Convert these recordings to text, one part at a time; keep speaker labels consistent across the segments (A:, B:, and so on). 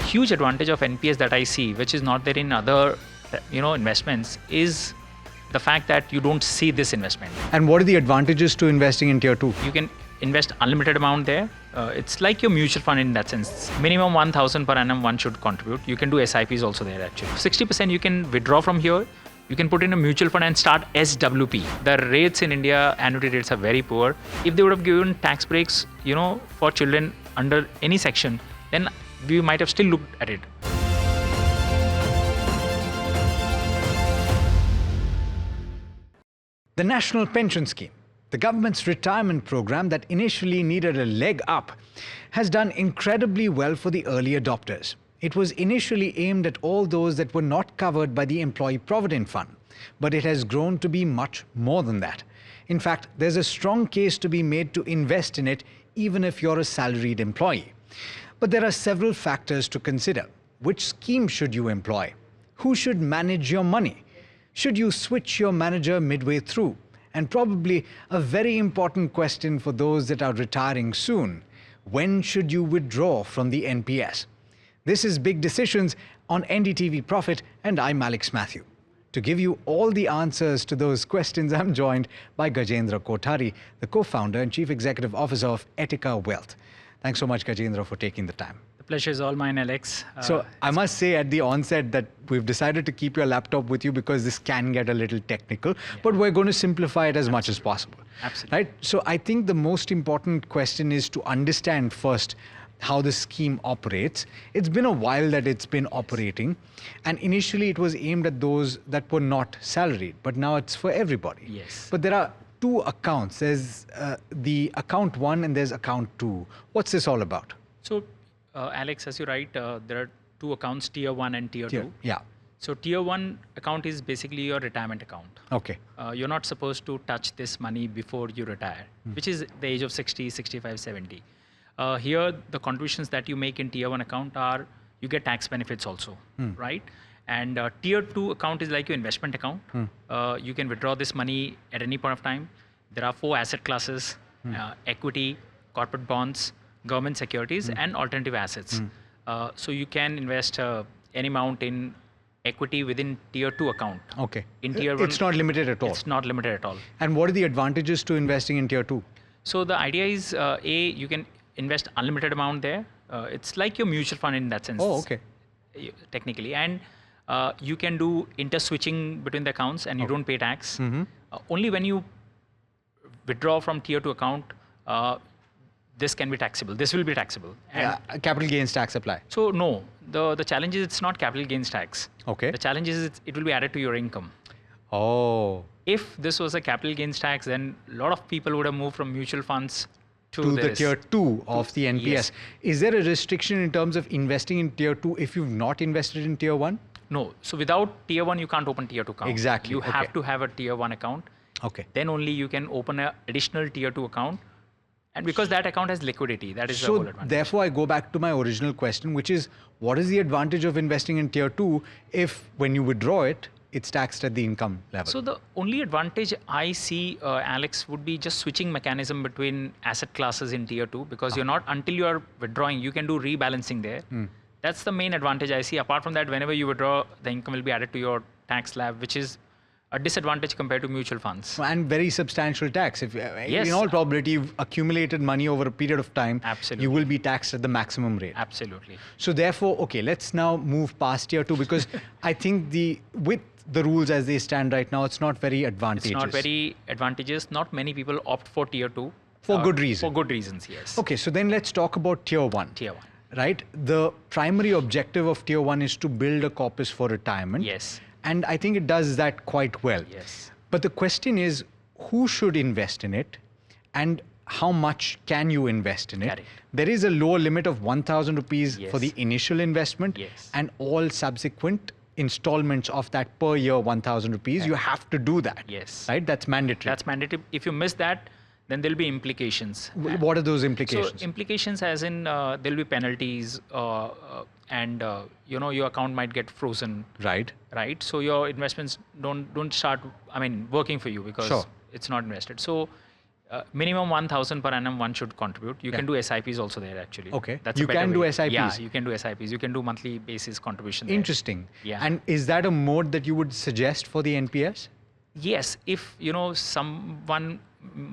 A: huge advantage of NPS that I see, which is not there in other, investments, is the fact that you don't see this investment.
B: And what are the advantages to investing in tier 2?
A: You can invest unlimited amount there. It's like your mutual fund in that sense. Minimum 1,000 per annum one should contribute. You can do SIPs also there actually. 60% you can withdraw from here. You can put in a mutual fund and start SWP. The rates in India, annuity rates are very poor. If they would have given tax breaks, for children under any section, then we might have still looked at it.
B: The National Pension Scheme, the government's retirement program that initially needed a leg up, has done incredibly well for the early adopters. It was initially aimed at all those that were not covered by the Employee Provident Fund, but it has grown to be much more than that. In fact, there's a strong case to be made to invest in it even if you're a salaried employee. But there are several factors to consider. Which scheme should you employ? Who should manage your money? Should you switch your manager midway through? And probably a very important question for those that are retiring soon: when should you withdraw from the NPS? This is Big Decisions on NDTV Profit, and I'm Alex Matthew. To give you all the answers to those questions, I'm joined by Gajendra Kothari, the co-founder and chief executive officer of Etica Wealth. Thanks so much, Gajendra, for taking the time.
A: The pleasure is all mine, Alex.
B: So I must say at the onset that we've decided to keep your laptop with you because this can get a little technical, but we're going to simplify it as much as possible.
A: Absolutely.
B: Right? So I think the most important question is to understand first how the scheme operates. It's been a while that it's been operating, and initially it was aimed at those that were not salaried, but now it's for everybody.
A: Yes.
B: But there are two accounts. There's the account 1 and there's account 2. What's this all about?
A: So, Alex, as you write, there are two accounts, tier 1 and tier 2.
B: Yeah.
A: So tier 1 account is basically your retirement account.
B: Okay.
A: You're not supposed to touch this money before you retire, which is the age of 60, 65, 70. Here, the contributions that you make in tier 1 account are, you get tax benefits also, right? And tier 2 account is like your investment account. You can withdraw this money at any point of time. There are 4 asset classes: equity, corporate bonds, government securities, and alternative assets. So you can invest any amount in equity within tier 2 account.
B: Okay.
A: In tier 1,
B: it's not limited at all.
A: It's not limited at all.
B: And what are the advantages to investing in tier 2?
A: So the idea is, you can invest unlimited amount there. It's like your mutual fund in that sense.
B: Oh, okay.
A: Technically. And you can do inter-switching between the accounts, and you don't pay tax. Only when you withdraw from tier 2 account, this can be taxable. This will be taxable. And
B: capital gains tax apply.
A: so no, the challenge is it's not capital gains tax.
B: Okay.
A: The challenge is it will be added to your income.
B: Oh.
A: If this was a capital gains tax, then a lot of people would have moved from mutual funds to
B: the
A: this.
B: tier 2 of the NPS.
A: Yes.
B: Is there a restriction in terms of investing in tier 2 if you've not invested in tier 1?
A: No. So without tier 1, you can't open tier 2 account.
B: Exactly.
A: You
B: Okay.
A: have to have a tier 1 account.
B: Okay.
A: Then only you can open an additional tier 2 account. And because that account has liquidity, that is the whole
B: So
A: advantage.
B: therefore I go back to my original question, which is, what is the advantage of investing in tier 2 if when you withdraw it, it's taxed at the income level?
A: So the only advantage I see, Alex, would be just switching mechanism between asset classes in tier 2, because you're not, until you're withdrawing, you can do rebalancing there. That's the main advantage I see. Apart from that, whenever you withdraw, the income will be added to your tax slab, which is a disadvantage compared to mutual funds.
B: And very substantial tax. If
A: Yes.
B: in all probability you've accumulated money over a period of time,
A: Absolutely.
B: you will be taxed at the maximum rate.
A: Absolutely.
B: So therefore, okay, let's now move past tier 2, because I think with the rules as they stand right now, it's not very advantageous.
A: It's not very advantageous. Not many people opt for tier 2.
B: For good reason.
A: For good reasons, yes.
B: Okay, so then let's talk about tier 1.
A: Tier 1.
B: Right? The primary objective of tier 1 is to build a corpus for retirement.
A: Yes.
B: And I think it does that quite well.
A: Yes.
B: But the question is, who should invest in it, and how much can you invest in it?
A: Correct.
B: There is a lower limit of 1,000 rupees
A: Yes.
B: for the initial investment,
A: Yes.
B: and all subsequent installments of that per year 1,000 rupees. You have to do that.
A: Yes.
B: Right? That's mandatory.
A: That's mandatory. If you miss that, then there'll be implications.
B: What are those implications?
A: So implications as in there'll be penalties, and your account might get frozen.
B: Right.
A: Right. So your investments don't start working for you because
B: Sure.
A: it's not invested. So Minimum 1,000 per annum one should contribute. You
B: Yeah.
A: can do SIPs also there actually.
B: Okay.
A: That's
B: You
A: a better
B: can do
A: way.
B: SIPs?
A: Yeah, you can do SIPs. You can do monthly basis contribution there.
B: Interesting.
A: Yeah.
B: And is that a mode that you would suggest for the NPS?
A: Yes, if someone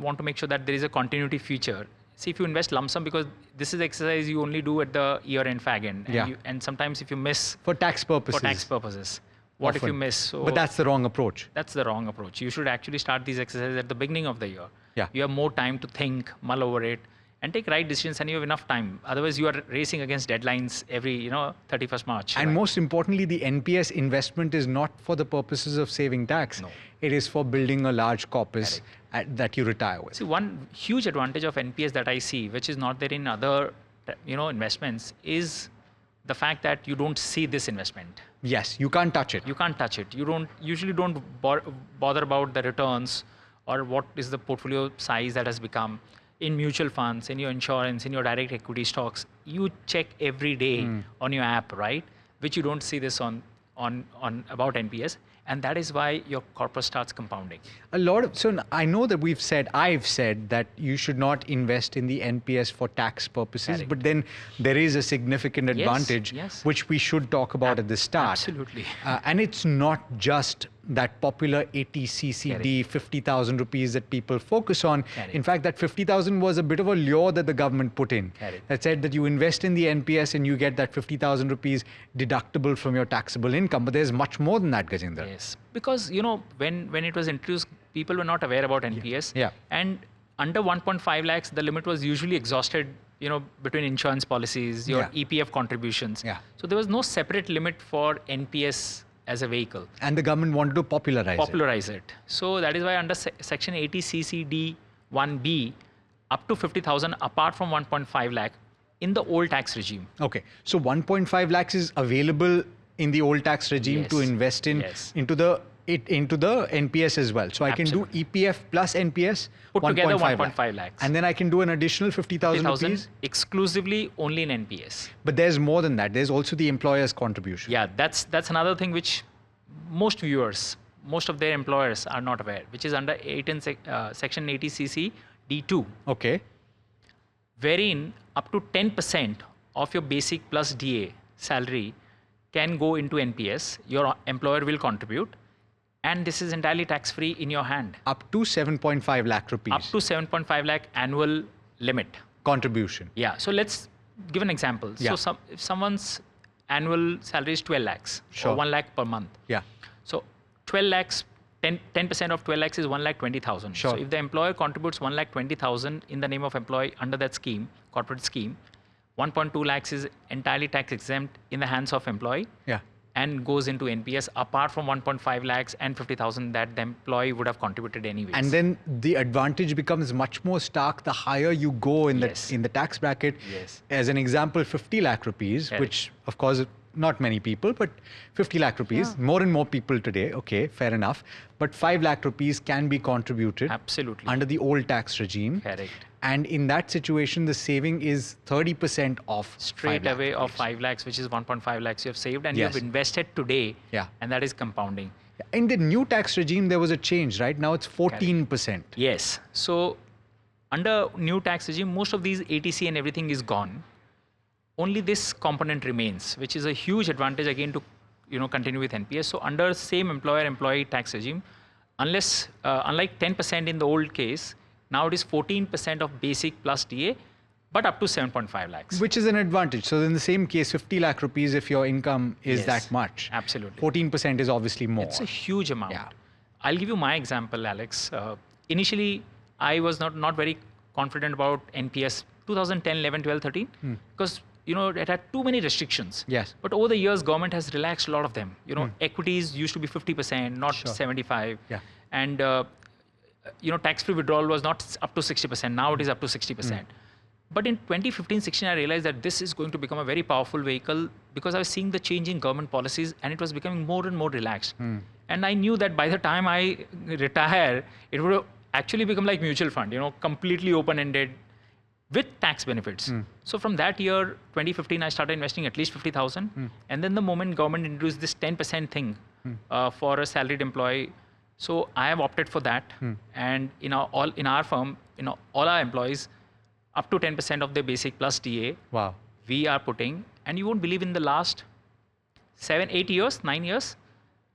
A: want to make sure that there is a continuity feature. See, if you invest lump sum, because this is exercise you only do at the year-end fag end, and,
B: Yeah.
A: and sometimes if you miss
B: For tax purposes.
A: what if you
B: Often.
A: miss? So
B: But that's the wrong approach.
A: that's the wrong approach. You should actually start these exercises at the beginning of the year.
B: Yeah.
A: You have more time to think, mull over it, and take right decisions, and you have enough time. Otherwise, you are racing against deadlines every 31st March.
B: And
A: right?
B: most importantly, the NPS investment is not for the purposes of saving tax.
A: No.
B: It is for building a large corpus that you retire with.
A: See, one huge advantage of NPS that I see, which is not there in other, investments, is the fact that you don't see this investment.
B: Yes, you can't touch it.
A: You can't touch it. You usually don't bother about the returns or what is the portfolio size that has become in mutual funds, in your insurance, in your direct equity stocks. You check every day on your app, right? Which you don't see this on about NPS. And that is why your corpus starts compounding.
B: So I know that I've said that you should not invest in the NPS for tax purposes,
A: Correct.
B: but then there is a significant advantage,
A: yes.
B: which we should talk about at the start.
A: Absolutely.
B: And it's not just that popular 80CCD, 50,000 rupees that people focus on.
A: Correct.
B: In fact, that 50,000 was a bit of a lure that the government put in.
A: Correct.
B: That said that you invest in the NPS and you get that 50,000 rupees deductible from your taxable income. But there's much more than that, Gajendra.
A: Yes, because when it was introduced, people were not aware about NPS.
B: Yeah.
A: And under 1.5 lakhs, the limit was usually exhausted. Between insurance policies, your
B: Yeah.
A: EPF contributions.
B: Yeah.
A: So there was no separate limit for NPS as a vehicle.
B: And the government wanted to popularize it.
A: So that is why under section 80CCD 1B, up to 50,000, apart from 1.5 lakh, in the old tax regime.
B: Okay, so 1.5 lakhs is available in the old tax regime
A: Yes.
B: to invest in
A: Yes.
B: into the NPS as well. So I can do
A: Absolutely.
B: EPF plus NPS.
A: Put together
B: 1.5
A: 1.5 lakhs.
B: And then I can do an additional 50,000 rupees.
A: exclusively only in NPS.
B: But there's more than that. There's also the employer's contribution.
A: Yeah, that's another thing which most viewers, most of their employers are not aware, which is under section 80CC D2,
B: Okay.
A: wherein up to 10% of your basic plus DA salary can go into NPS. Your employer will contribute, and this is entirely tax-free in your hand.
B: Up to 7.5 lakh rupees.
A: Up to 7.5 lakh annual limit.
B: contribution.
A: Yeah. So let's give an example.
B: Yeah.
A: So if someone's annual salary is 12 lakhs
B: Sure.
A: or 1 lakh per month.
B: Yeah.
A: So 12 lakhs, 10% of 12 lakhs is 1,20,000.
B: Sure.
A: So if the employer contributes 1,20,000 in the name of employee under that scheme, corporate scheme, 1.2 lakhs is entirely tax exempt in the hands of employee
B: Yeah.
A: and goes into NPS apart from 1.5 lakhs and 50,000 that the employee would have contributed anyways.
B: And then the advantage becomes much more stark the higher you go in
A: Yes.
B: the tax bracket.
A: Yes.
B: As an example, 50 lakh rupees,
A: Correct.
B: which of course not many people, but 50 lakh rupees,
A: Yeah.
B: more and more people today. Okay, fair enough. But 5 lakh rupees can be contributed
A: Absolutely.
B: under the old tax regime.
A: Correct.
B: And in that situation, the saving is 30% off.
A: Straight
B: 5 lakh
A: away of
B: rupees.
A: 5 lakhs, which is 1.5 lakhs you have saved and you
B: Yes.
A: have invested today.
B: Yeah.
A: And that is compounding.
B: In the new tax regime, there was a change, right? Now it's 14%.
A: Yes. So under new tax regime, most of these ATC and everything is gone. Only this component remains, which is a huge advantage again to continue with NPS. So under same employer-employee tax regime, unlike 10% in the old case, now it is 14% of basic plus DA, but up to 7.5 lakhs.
B: Which is an advantage. So in the same case, 50 lakh rupees, if your income is
A: Yes,
B: that much,
A: absolutely.
B: 14% is obviously more.
A: It's a huge amount.
B: Yeah.
A: I'll give you my example, Alex. Initially, I was not very confident about NPS 2010, 11, 12, 13 because it had too many restrictions.
B: Yes.
A: But over the years, government has relaxed a lot of them. Equities used to be 50%, not
B: Sure.
A: 75.
B: Yeah.
A: And tax-free withdrawal was not up to 60%. Now it is up to 60%. But in 2015-16, I realized that this is going to become a very powerful vehicle because I was seeing the change in government policies and it was becoming more and more relaxed. And I knew that by the time I retire, it would actually become like mutual fund, completely open-ended with tax benefits. So from that year, 2015, I started investing at least 50,000. And then the moment government introduced this 10% thing for a salaried employee, so I have opted for that. And in our firm, all our employees, up to 10% of their basic plus DA,
B: Wow.
A: we are putting, and you won't believe in the last 7, 8 years, 9 years,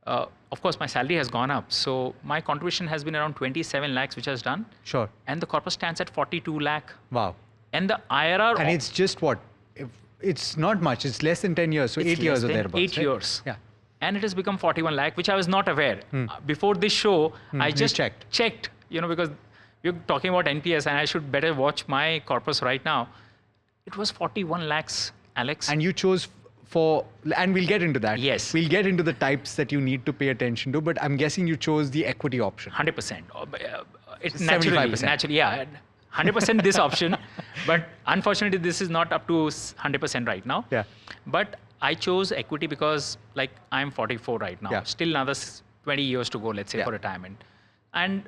A: of course, my salary has gone up. So my contribution has been around 27 lakhs, which has done.
B: Sure.
A: And the corpus stands at 42 lakh.
B: Wow.
A: And the IRR...
B: And it's just what? It's not much. It's less than 10 years. So 8 years or thereabouts.
A: 8
B: right?
A: years.
B: Yeah.
A: And it has become 41 lakh, which I was not aware. Before this show, I just checked, because we're talking about NPS and I should better watch my corpus right now. It was 41 lakhs, Alex.
B: And you chose and we'll get into that.
A: Yes.
B: We'll get into the types that you need to pay attention to, but I'm guessing you chose the equity option.
A: 100%. It's
B: 75%.
A: naturally, yeah. 100% this option, but unfortunately, this is not up to 100% right now.
B: Yeah.
A: But I chose equity because, I'm 44 right now.
B: Yeah.
A: Still another 20 years to go, let's say, for retirement. And,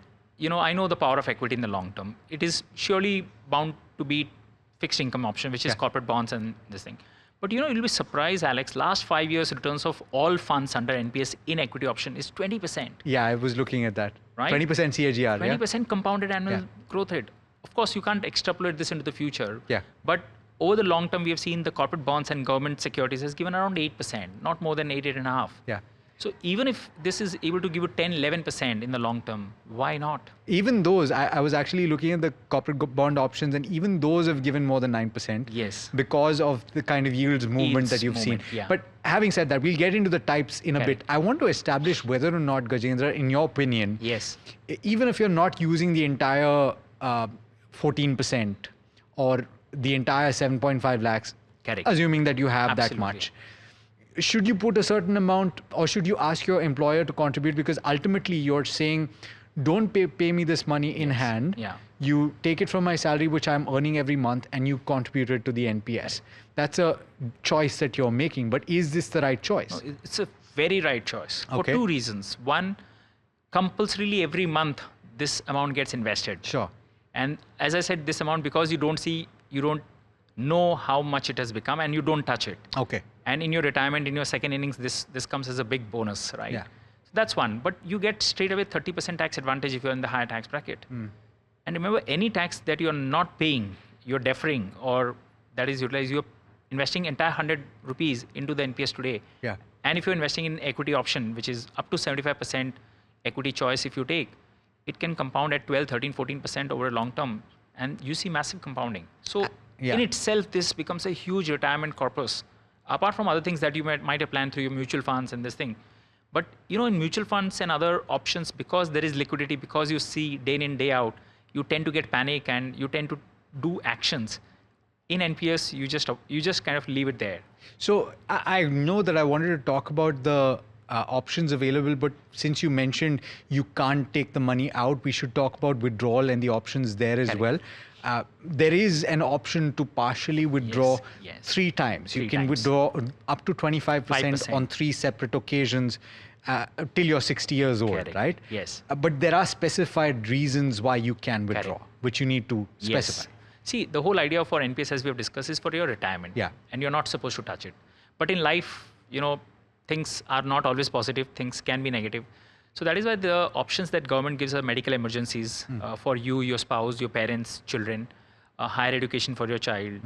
A: I know the power of equity in the long term. It is surely bound to be fixed income option, which is corporate bonds and this thing. But, you'll be surprised, Alex, last 5 years returns of all funds under NPS in equity option is 20%.
B: Yeah, I was looking at that.
A: Right?
B: 20% CAGR.
A: 20% compounded annual growth rate. Of course, you can't extrapolate this into the future.
B: Yeah.
A: But over the long term, we have seen the corporate bonds and government securities has given around 8%, not more than 8.5.
B: Yeah.
A: So even if this is able to give you 10, 11% in the long term, why not?
B: Even those, I was actually looking at the corporate bond options, and even those have given more than 9%.
A: Yes.
B: Because of the kind of yields movement that you've seen.
A: Yeah.
B: But having said that, we'll get into the types in a bit. I want to establish whether or not, Gajendra, in your opinion,
A: yes,
B: even if you're not using the entire 14% or the entire 7.5 lakhs, assuming that you have that much, should you put a certain amount, or should you ask your employer to contribute? Because ultimately you're saying, don't pay me this money in hand.
A: Yeah.
B: You take it from my salary, which I'm earning every month, and you contribute it to the NPS. That's a choice that you're making. But is this the right choice?
A: No, it's a very right choice for two reasons. One, compulsorily every month, this amount gets invested.
B: Sure.
A: And as I said, this amount, because you don't know how much it has become, and you don't touch it.
B: Okay.
A: And in your retirement, in your second innings, this comes as a big bonus, right?
B: Yeah.
A: So that's one. But you get straight away 30% tax advantage if you're in the higher tax bracket. And remember, any tax that you're not paying, you're deferring, or that is utilized, you're investing entire 100 rupees into the NPS today.
B: Yeah.
A: And if you're investing in equity option, which is up to 75% equity choice if you take, it can compound at 12, 13, 14% over a long term. And you see massive compounding. So in itself, this becomes a huge retirement corpus. Apart from other things that you might have planned through your mutual funds and this thing. But, in mutual funds and other options, because there is liquidity, because you see day in, day out, you tend to get panic and you tend to do actions. In NPS, you just kind of leave it there.
B: So I know that I wanted to talk about the options available, but since you mentioned you can't take the money out, we should talk about withdrawal and the options there as well. There is an option to partially withdraw 3 times. You can withdraw up to 25% on 3 separate occasions till you're 60 years old, right?
A: Yes.
B: But there are specified reasons why you can withdraw, which you need to specify.
A: See, the whole idea for NPS, as we have discussed, is for your retirement.
B: Yeah.
A: And you're not supposed to touch it. But in life, things are not always positive. Things can be negative. So that is why the options that government gives are medical emergencies for you, your spouse, your parents, children, higher education for your child,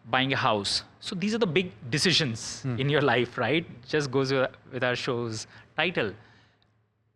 A: buying a house. So these are the big decisions in your life, right? Just goes with our show's title.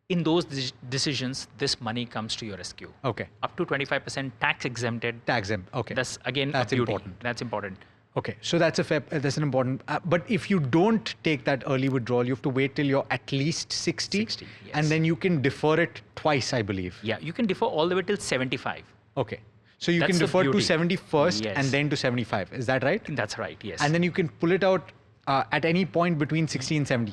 A: In those decisions, this money comes to your rescue.
B: Okay.
A: Up to 25% tax exempted.
B: Tax exempt. Okay.
A: That's again
B: that's
A: a beauty.
B: Important.
A: That's important.
B: Okay, so that's an important. But if you don't take that early withdrawal, you have to wait till you're at least 60, and then you can defer it twice, I believe.
A: Yeah, you can defer all the way till 75.
B: Okay, so you can defer to 70 first and then to 75. Is that right?
A: That's right. Yes.
B: And then you can pull it out at any point between 60 and 70.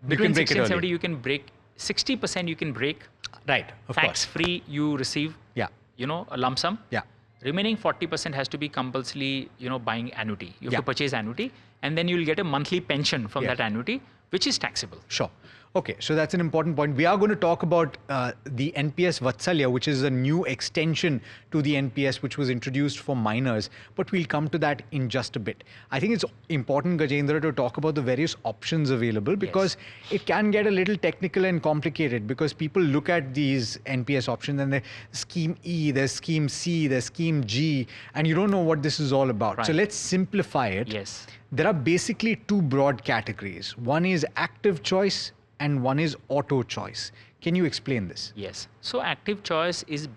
A: Between 60 and 70, you can break 60%. You can break.
B: Right. Of course.
A: Tax-free, you receive.
B: Yeah.
A: A lump sum.
B: Yeah.
A: Remaining 40% has to be compulsorily, buying annuity. You have to purchase annuity, and then you'll get a monthly pension from that annuity, which is taxable.
B: Sure. Okay, so that's an important point. We are going to talk about the NPS Vatsalya, which is a new extension to the NPS, which was introduced for minors, but we'll come to that in just a bit. I think it's important, Gajendra, to talk about the various options available, because it can get a little technical and complicated, because people look at these NPS options and there's scheme E, there's scheme C, there's scheme G, and you don't know what this is all about.
A: Right.
B: So let's simplify it.
A: Yes.
B: There are basically two broad categories. One is active choice and one is auto choice. Can you explain this?
A: Yes. So active choice is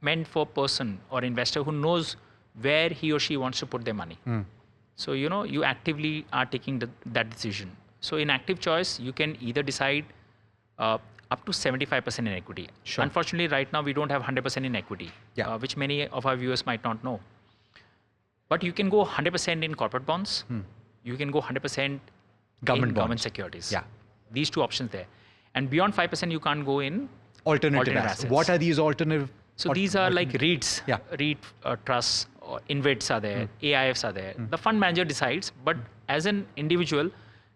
A: meant for person or investor who knows where he or she wants to put their money. So, you actively are taking that decision. So in active choice, you can either decide up to 75% in equity.
B: Sure.
A: Unfortunately, right now, we don't have 100% in equity, which many of our viewers might not know. But you can go 100% in corporate bonds. You can go 100% government securities.
B: Yeah.
A: These two options there. And beyond 5%, you can't go in
B: Alternative assets. What are these alternative?
A: So these are like REITs,
B: Yeah.
A: REIT trusts, or InvITs are there, AIFs are there. The fund manager decides, but as an individual,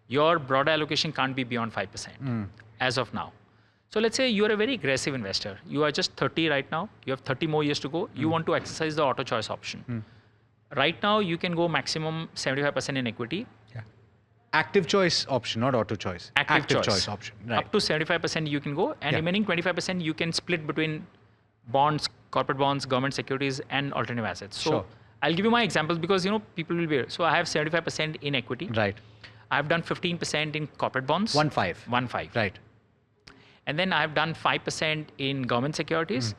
A: your broader allocation can't be beyond 5% as of now. So let's say you're a very aggressive investor. You are just 30 right now. You have 30 more years to go. You want to exercise the auto choice option. Right now, you can go maximum 75% in equity.
B: Active choice option, not auto choice.
A: Active
B: choice option. Right.
A: Up to 75% you can go, and remaining 25% you can split between bonds, corporate bonds, government securities, and alternative assets. So I'll give you my examples, because people will be. So I have 75% in equity.
B: Right.
A: I've done 15% in corporate bonds.
B: 1.5. Right.
A: And then I've done 5% in government securities,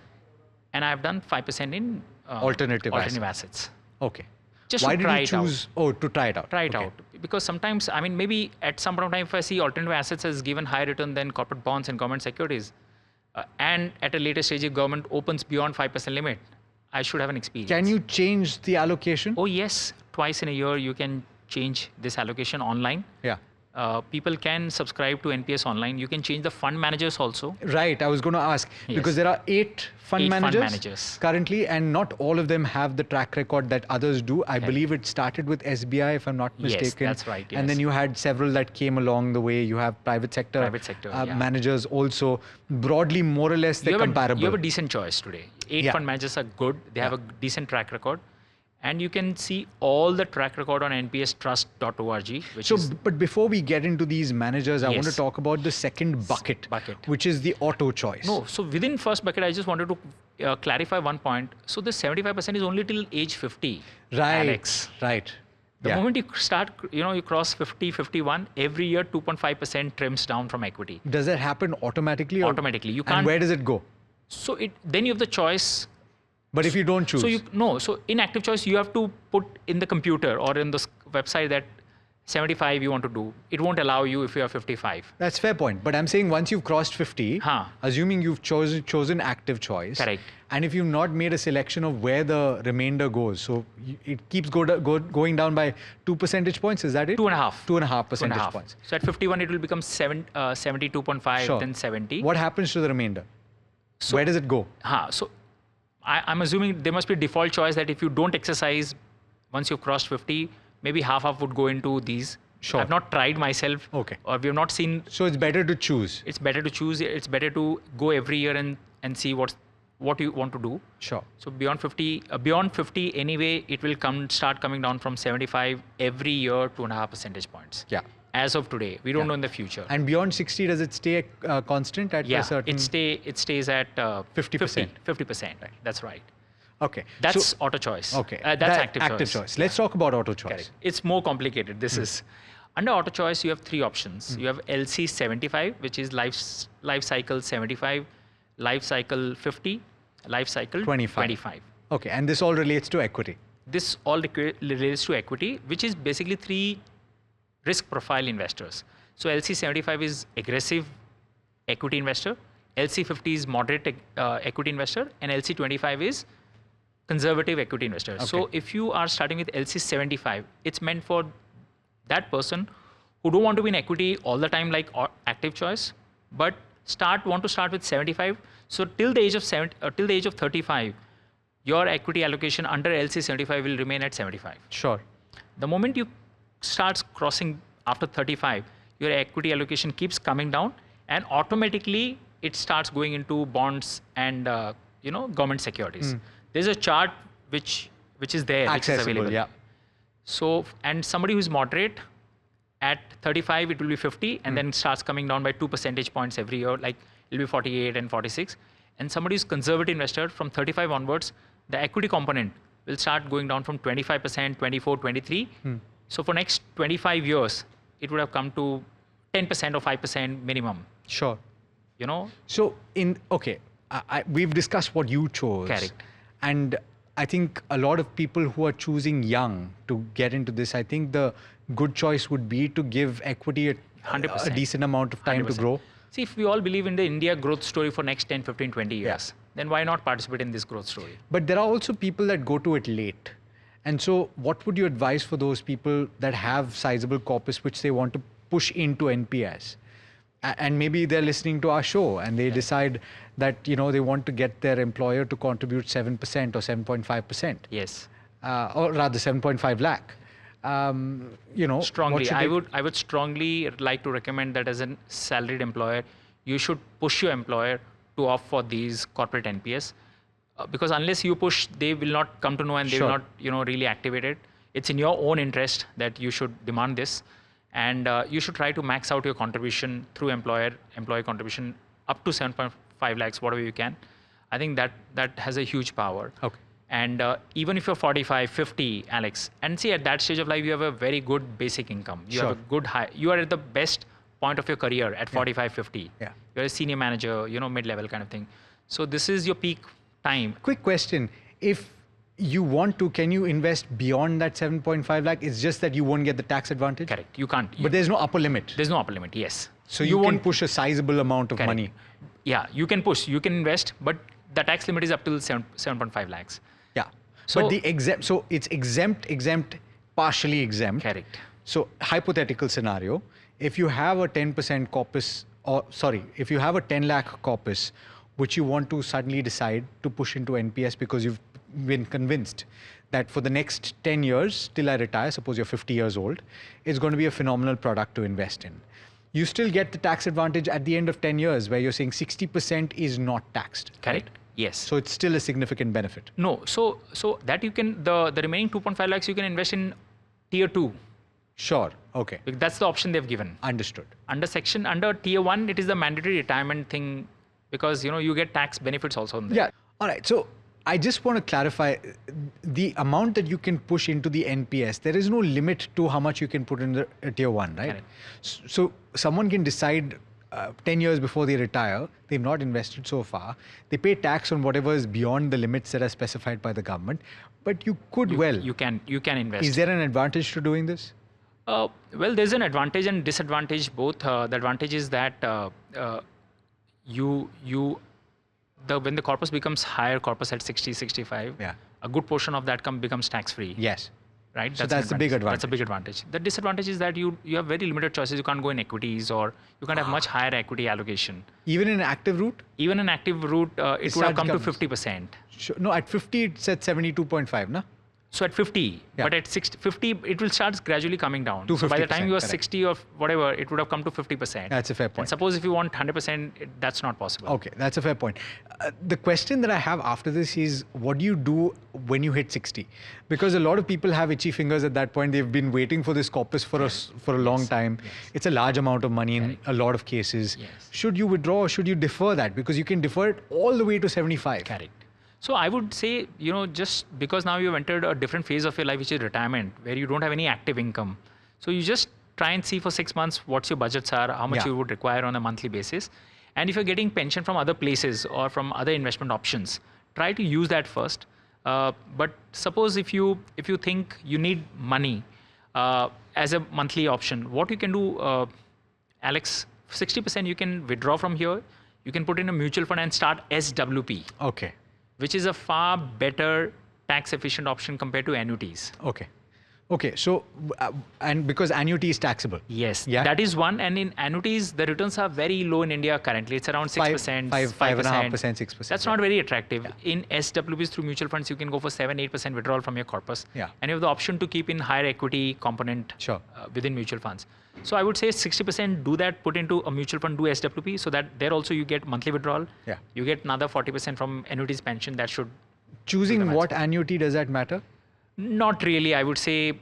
A: and I've done 5% in
B: alternative
A: assets.
B: Okay.
A: Just
B: Why
A: to
B: did
A: try
B: you
A: it out.
B: choose? Oh, to try it out.
A: Try it out. Because sometimes, maybe at some point of time, if I see alternative assets has given higher return than corporate bonds and government securities, and at a later stage, if government opens beyond 5% limit, I should have an experience.
B: Can you change the allocation?
A: Oh, yes. Twice in a year, you can change this allocation online.
B: Yeah.
A: People can subscribe to NPS online. You can change the fund managers also.
B: Right. I was going to ask, because there are 8 fund managers currently, and not all of them have the track record that others do. I believe it started with SBI, if I'm not mistaken.
A: Yes, that's right.
B: And then you had several that came along the way. You have private sector managers also. Broadly, more or less, they're comparable.
A: You have a decent choice today. 8 fund managers are good. They have a decent track record. And you can see all the track record on npstrust.org.
B: But before we get into these managers, I want to talk about the second bucket, which is the auto choice.
A: No, so within first bucket, I just wanted to clarify one point. So the 75% is only till age 50.
B: Right,
A: Alex.
B: Right.
A: The moment you start, you cross 50, 51, every year 2.5% trims down from equity.
B: Does that happen automatically?
A: Automatically. You can't.
B: And where does it go?
A: So then you have the choice.
B: But if you don't choose?
A: So in active choice, you have to put in the computer or in the website that 75 you want to do. It won't allow you if you are 55.
B: That's fair point. But I'm saying once you've crossed 50, assuming you've chosen active choice.
A: Correct.
B: And if you've not made a selection of where the remainder goes, so it keeps going down by 2 percentage points, is that it?
A: 2.5.
B: 2.5 percentage points.
A: So at 51, it will become 72.5, then 70.
B: What happens to the remainder? So, where does it go?
A: So I'm assuming there must be a default choice that if you don't exercise once you've crossed 50, maybe half would go into these.
B: Sure.
A: I've not tried myself.
B: Okay.
A: Or we have not seen.
B: So it's better to choose.
A: It's better to choose. It's better to go every year and see what you want to do.
B: Sure.
A: So beyond 50 anyway, it will start coming down from 75 every year, 2.5 percentage points.
B: Yeah.
A: As of today, we don't know in the future.
B: And beyond 60, does it stay constant at a certain?
A: it stays at
B: 50%.
A: 50%. Right. That's right.
B: Okay.
A: That's auto choice.
B: Okay.
A: That's active
B: choice. Let's talk about auto choice.
A: Correct. It's more complicated. This is under auto choice. You have 3 options. You have LC 75, which is life cycle 75, life cycle 50, life cycle 25.
B: Okay. And this all relates to equity.
A: This all relates to equity, which is basically 3 risk profile investors. So LC 75 is aggressive equity investor, LC 50 is moderate equity investor, and LC 25 is conservative equity investor. Okay. So if you are starting with LC 75, it's meant for that person who don't want to be in equity all the time like active choice, but want to start with 75. So till the age of 35, your equity allocation under LC 75 will remain at 75.
B: Sure.
A: The moment you start crossing after 35, your equity allocation keeps coming down, and automatically it starts going into bonds and government securities. There's a chart which is there, which is available.
B: Yeah.
A: So, and somebody who's moderate, at 35 it will be 50, and then it starts coming down by 2 percentage points every year, like it'll be 48 and 46. And somebody who's conservative investor, from 35 onwards, the equity component will start going down from 25%, 24, 23. So for next 25 years, it would have come to 10% or 5% minimum.
B: Sure.
A: So
B: we've discussed what you chose.
A: Correct.
B: And I think a lot of people who are choosing young to get into this, I think the good choice would be to give equity a
A: 100%.
B: decent amount of time
A: 100%.
B: to grow.
A: See, if we all believe in the India growth story for next 10, 15, 20 years, then why not participate in this growth story?
B: But there are also people that go to it late. And so what would you advise for those people that have sizable corpus which they want to push into NPS? And maybe they're listening to our show and they decide that, they want to get their employer to contribute 7% or 7.5%.
A: Yes.
B: Or rather 7.5 lakh.
A: Strongly. I would strongly like to recommend that as a salaried employer, you should push your employer to opt for these corporate NPS. Because unless you push, they will not come to know and they will not, really activate it. It's in your own interest that you should demand this. And you should try to max out your contribution through employee contribution up to 7.5 lakhs, whatever you can. I think that has a huge power.
B: Okay.
A: And even if you're 45, 50, Alex, and see at that stage of life, you have a very good basic income. You have a good you are at the best point of your career at 45, 50.
B: Yeah.
A: You're a senior manager, mid-level kind of thing. So this is your peak time.
B: Quick question. If you want to, can you invest beyond that 7.5 lakh? It's just that you won't get the tax advantage?
A: Correct. You can't.
B: But there's no upper limit.
A: There's no upper limit, yes.
B: So you can push a sizable amount of money.
A: Yeah, you can push, you can invest, but the tax limit is up to 7.5 lakhs.
B: Yeah. So, but it's exempt, partially exempt.
A: Correct.
B: So hypothetical scenario, if you have a 10% corpus, if you have a 10 lakh corpus, which you want to suddenly decide to push into NPS because you've been convinced that for the next 10 years, till I retire, suppose you're 50 years old, it's going to be a phenomenal product to invest in. You still get the tax advantage at the end of 10 years where you're saying 60% is not taxed.
A: Correct.
B: Right?
A: Yes.
B: So it's still a significant benefit.
A: No. So that you can, the remaining 2.5 lakhs, you can invest in tier 2.
B: Sure. Okay.
A: That's the option they've given.
B: Understood.
A: Under tier 1, it is the mandatory retirement thing because, you get tax benefits also on that.
B: Yeah. All right. So I just want to clarify the amount that you can push into the NPS. There is no limit to how much you can put in the tier 1, right?
A: Correct.
B: So someone can decide 10 years before they retire, they've not invested so far. They pay tax on whatever is beyond the limits that are specified by the government. But you could
A: You can invest.
B: Is there an advantage to doing this?
A: Well, there's an advantage and disadvantage both. The advantage is that when the corpus becomes higher, corpus at 60, 65, a good portion of that becomes tax-free.
B: Yes.
A: Right?
B: So that's the big advantage.
A: That's a big advantage. The disadvantage is that you have very limited choices. You can't go in equities or you can't have much higher equity allocation.
B: Even in active route?
A: Even in active route, it would have come to 50%.
B: Sure. No, at 50, it's at 72.5, no?
A: So at 50, but at 50, it will start gradually coming down.
B: To 50%,
A: so by the time you are
B: correct.
A: 60 or whatever, it would have come to 50%.
B: That's a fair point.
A: And suppose if you want 100%, that's not possible.
B: Okay, that's a fair point. The question that I have after this is, what do you do when you hit 60? Because a lot of people have itchy fingers at that point. They've been waiting for this corpus for a long time. Yes. It's a large amount of money in a lot of cases.
A: Yes.
B: Should you withdraw or should you defer that? Because you can defer it all the way to 75.
A: Correct. So I would say, just because now you've entered a different phase of your life, which is retirement, where you don't have any active income. So you just try and see for 6 months what your budgets are, how much you would require on a monthly basis. And if you're getting pension from other places or from other investment options, try to use that first. But suppose if you think you need money as a monthly option, what you can do, Alex, 60% you can withdraw from here. You can put in a mutual fund and start SWP.
B: Okay.
A: Which is a far better tax efficient option compared to annuities.
B: Okay. Okay. So, and because annuity is taxable.
A: Yes. Yeah. That is one. And in annuities, the returns are very low in India currently. It's around 6%,
B: 5.5%, 6%.
A: That's not very attractive. In SWPs through mutual funds, you can go for 7-8% withdrawal from your corpus.
B: Yeah.
A: And you have the option to keep in higher equity component within mutual funds. So I would say 60% do that, put into a mutual fund, do SWP, so that there also you get monthly withdrawal.
B: Yeah.
A: You get another 40% from annuities pension. That should.
B: Choosing what annuity, does that matter?
A: Not really. I would say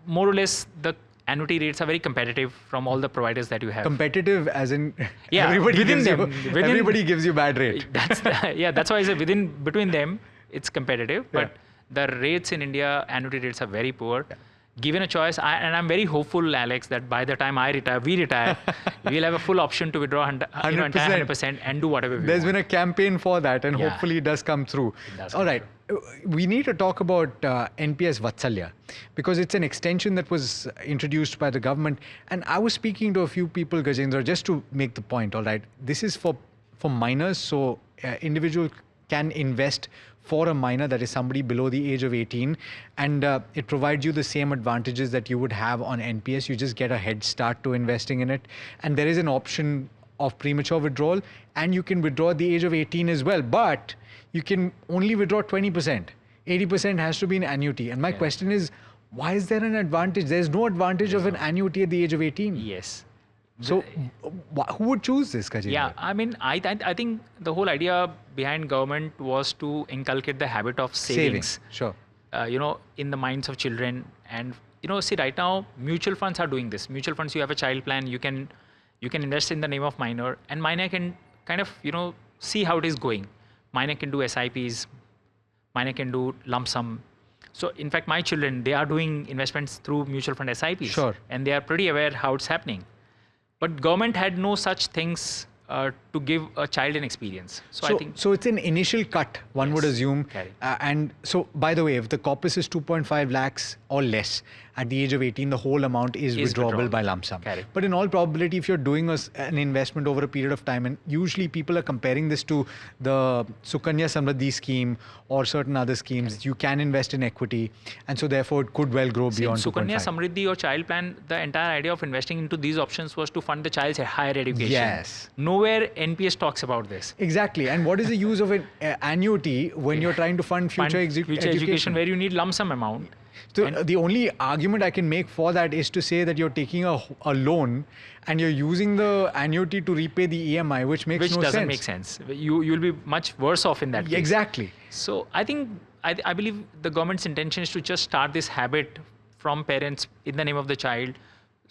A: more or less the annuity rates are very competitive from all the providers that you have.
B: Competitive as in
A: Yeah,
B: everybody
A: within
B: gives
A: them,
B: you, everybody gives you bad rate.
A: That's that's why I say between them it's competitive, but the rates in India, annuity rates are very poor.
B: Yeah.
A: Given a choice, and I'm very hopeful, Alex, that by the time we retire, we'll have a full option to withdraw entire 100% and do whatever we
B: There's
A: want.
B: been a campaign for that, and
A: Yeah.
B: hopefully it does come through.
A: does
B: All
A: come
B: right. We need to talk about NPS Vatsalya, because it's an extension that was introduced by the government. And I was speaking to a few people, Gajendra, just to make the point. All right, this is for minors, so individual can invest for a minor, that is somebody below the age of 18, and it provides you the same advantages that you would have on NPS. You just get a head start to investing in it, and there is an option of premature withdrawal, and you can withdraw at the age of 18 as well, but you can only withdraw 20%. 80% has to be an annuity. And my question is, why is there an advantage? There's no advantage of an annuity at the age of 18.
A: Yes.
B: So who would choose this, Gajendra?
A: Yeah, I mean, I think the whole idea behind government was to inculcate the habit of savings.
B: Sure.
A: In the minds of children. And see, right now mutual funds are doing this. Mutual funds, you have a child plan, you can invest in the name of minor, and minor can kind of see how it is going. Minor can do SIPs, minor can do lump sum. So in fact, my children, they are doing investments through mutual fund SIPs.
B: Sure.
A: And they are pretty aware how it's happening. But government had no such things to give a child an experience. So I think.
B: So it's an initial cut, one would assume.
A: Correct.
B: And so, by the way, if the corpus is 2.5 lakhs or less, at the age of 18, the whole amount is withdrawable by lump sum.
A: Correct.
B: But in all probability, if you're doing an investment over a period of time, and usually people are comparing this to the Sukanya Samriddhi scheme or certain other schemes, you can invest in equity, and so therefore it could well grow beyond 2.5.
A: Sukanya Samriddhi or child plan, the entire idea of investing into these options was to fund the child's higher education.
B: Yes.
A: Nowhere NPS talks about this.
B: Exactly. And what is the use of an annuity when you're trying to fund future education?
A: Where you need lump sum amount.
B: So the only argument I can make for that is to say that you're taking a loan and you're using the annuity to repay the EMI, which makes no sense.
A: Which doesn't make sense. You'll be much worse off in that case.
B: Exactly.
A: So I think, I believe the government's intention is to just start this habit from parents in the name of the child,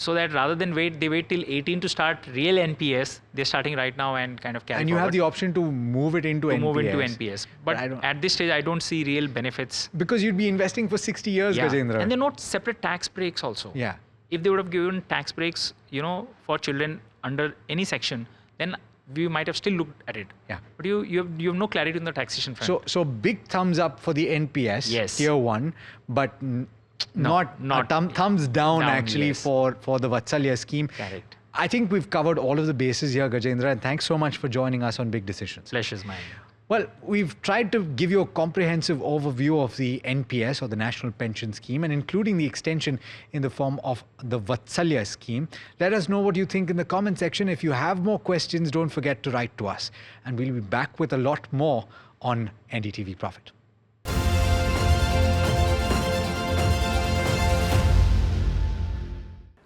A: so that rather than they wait till 18 to start real NPS, they're starting right now and kind of carry
B: And you
A: forward.
B: have the option to move it into NPS.
A: But at this stage, I don't see real benefits.
B: Because you'd be investing for 60 years, Gajendra.
A: And they're not separate tax breaks also.
B: Yeah.
A: If they would have given tax breaks, for children under any section, then we might have still looked at it.
B: Yeah.
A: But you have no clarity on the taxation front.
B: So big thumbs up for the NPS, tier 1, but not thumbs down actually for the Vatsalya scheme.
A: Correct.
B: I think we've covered all of the bases here, Gajendra, and thanks so much for joining us on Big Decisions.
A: Pleasure's mine.
B: Well, we've tried to give you a comprehensive overview of the NPS, or the National Pension Scheme, and including the extension in the form of the Vatsalya scheme. Let us know what you think in the comment section. If you have more questions, don't forget to write to us. And we'll be back with a lot more on NDTV Profit.